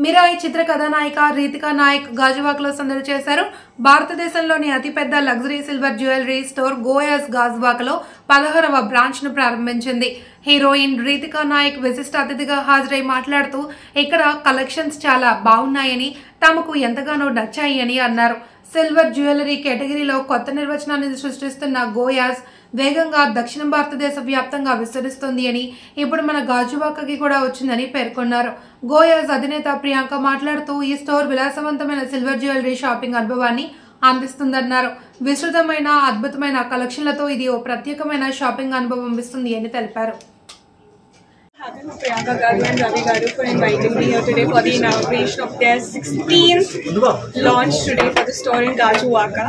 మిరాయి చిత్ర కథానాయిక రీతికా నాయక్ గాజువాకలో సందడి చేశారు. భారతదేశంలోని అతిపెద్ద luxury silver jewellery store Goyaz గాజువాకలో 16వ బ్రాంచ్ ను ప్రారంభించింది. హీరోయిన్ రీతికా నాయక్ విశిష్ట అతిథిగా హాజరై మాట్లాడుతూ ఇక్కడ కలెక్షన్స్ చాలా బాగున్నాయని, తమకు ఎంతగానో నచ్చాయి అని అన్నారు. సిల్వర్ జ్యువెలరీ కేటగిరీలో కొత్త నిర్వచనాన్ని సృష్టిస్తున్న గోయాస్ వేగంగా దక్షిణ భారతదేశ వ్యాప్తంగా విస్తరిస్తుంది అని, ఇప్పుడు మన గాజువాకకి కూడా వచ్చిందని పేర్కొన్నారు. గోయాస్ అధినేత ప్రియాంక మాట్లాడుతూ ఈ స్టోర్ విలాసవంతమైన సిల్వర్ జ్యువెలరీ షాపింగ్ అనుభవాన్ని అందిస్తుందన్నారు. విస్తృతమైన అద్భుతమైన కలెక్షన్లతో ఇది ఓ ప్రత్యేకమైన షాపింగ్ అనుభవం ఇస్తుంది అని తెలిపారు. Priyanka Garu and Ravi Garu for inviting me here today for the inauguration of their 16th launch today for the store in Gajuwaka.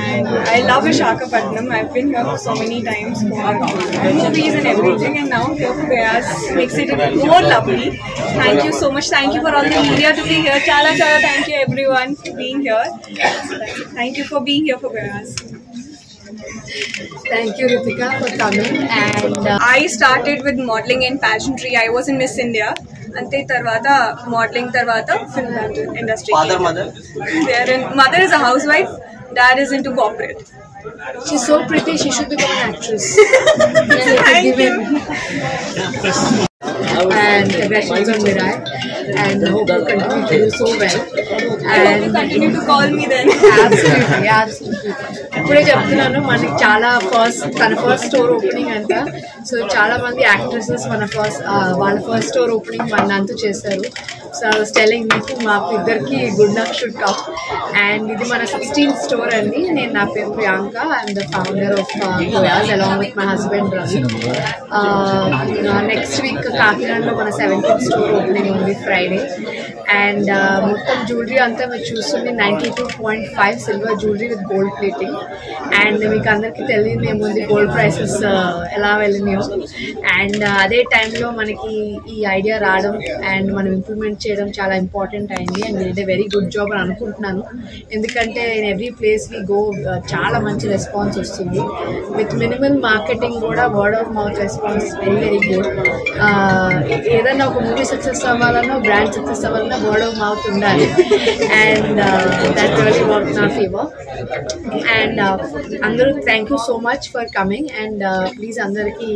And I love Visakhapatnam. I've been here so many times for movies and everything, and now here for Gayas makes it even more lovely. Thank you so much. Thank you for all the media to be here. Chala thank you everyone for being here. Thank you for being here for Gayas. Thank you, Ritika, for coming. And I started with modeling and pageantry. I was in Miss India. Ante tarvata modeling tarvata film industry. Father, mother? Mother is a housewife. Dad is into corporate. she's so pretty. She should become an actress. Thank you. And congratulations on Mirai. And hope you continue to do so well. And you continue to call me then. Absolutely, absolutely. ఇప్పుడే చెప్తున్నాను, మనకి చాలా తన first store opening అంట. So చాలా మంది actresses వాళ్ళ first store opening అంతా చేశారు. సో ఐ వాస్ టెల్లింగ్ మీకు మాకు ఇద్దరికి good luck should come. And ఇది మన 16th స్టోర్ అండి. నా పేరు Priyanka. I'm the founder of గోయాస్ along with my husband Ravi. Next week కాకినాడలో మన 17th స్టోర్ ఓపెనింగ్ ఉంది, ఫ్రైడే. అండ్ మొత్తం జ్యువెలరీ అంతా మీరు చూస్తుంది 92.5 silver jewellery with gold plating. And మీకు అందరికీ తెలియదు ఏముంది గోల్డ్ ప్రైసెస్ ఎలా వెళ్ళినాయో. అండ్ అదే టైంలో మనకి ఈ ఐడియా రావడం అండ్ మనం ఇంప్లిమెంట్ చేయడం చాలా ఇంపార్టెంట్ అయింది. And it very good job అని అనుకుంటున్నాను. ఎందుకంటే in every place we go చాలా మంచి రెస్పాన్స్ వస్తుంది. విత్ మినిమల్ మార్కెటింగ్ కూడా word of mouth response very very good. ఏదన్నా ఒక మూవీ సక్సెస్ అవ్వాలన్నా, బ్రాండ్ సక్సెస్ అవ్వాలన్నా వర్డ్ ఆఫ్ మౌత్ ఉండాలి. And that really work in our favour. And అందరూ thank you so much for coming. And please అందరికీ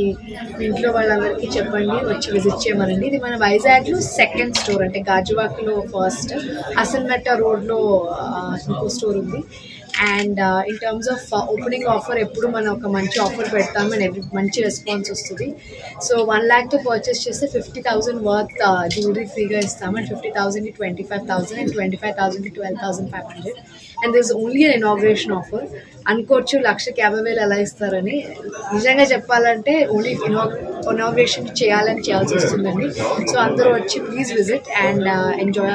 ఇంట్లో వాళ్ళందరికీ చెప్పండి, వచ్చి విజిట్ చేయమనండి. ఇది మన వైజాగ్లో 2nd స్టోర్, అంటే గాజువాకలో ఫస్ట్, అసన్మెట్ట రోడ్లో ఇంకో స్టోర్ ఉంది. And in terms of opening offer ఎప్పుడు మనం ఒక మంచి ఆఫర్ పెడతాము అండ్ మంచి రెస్పాన్స్ వస్తుంది. సో 1 lakh పర్చేస్ చేస్తే 50,000 వర్త్ జ్యువెలరీ ఫ్రీగా ఇస్తాము. అండ్ 50,000 కి 25,000 అండ్ 25,000 కి 12,500. And this only an inauguration offer. అనుకోవచ్చు 1,50,000 ఎలా ఇస్తారని. నిజంగా చెప్పాలంటే ఓన్లీ ఇనాగ్రేషన్ చేయాల్సి వస్తుందండి. సో అందరూ వచ్చి ప్లీజ్ విజిట్ అండ్ ఎంజాయ్.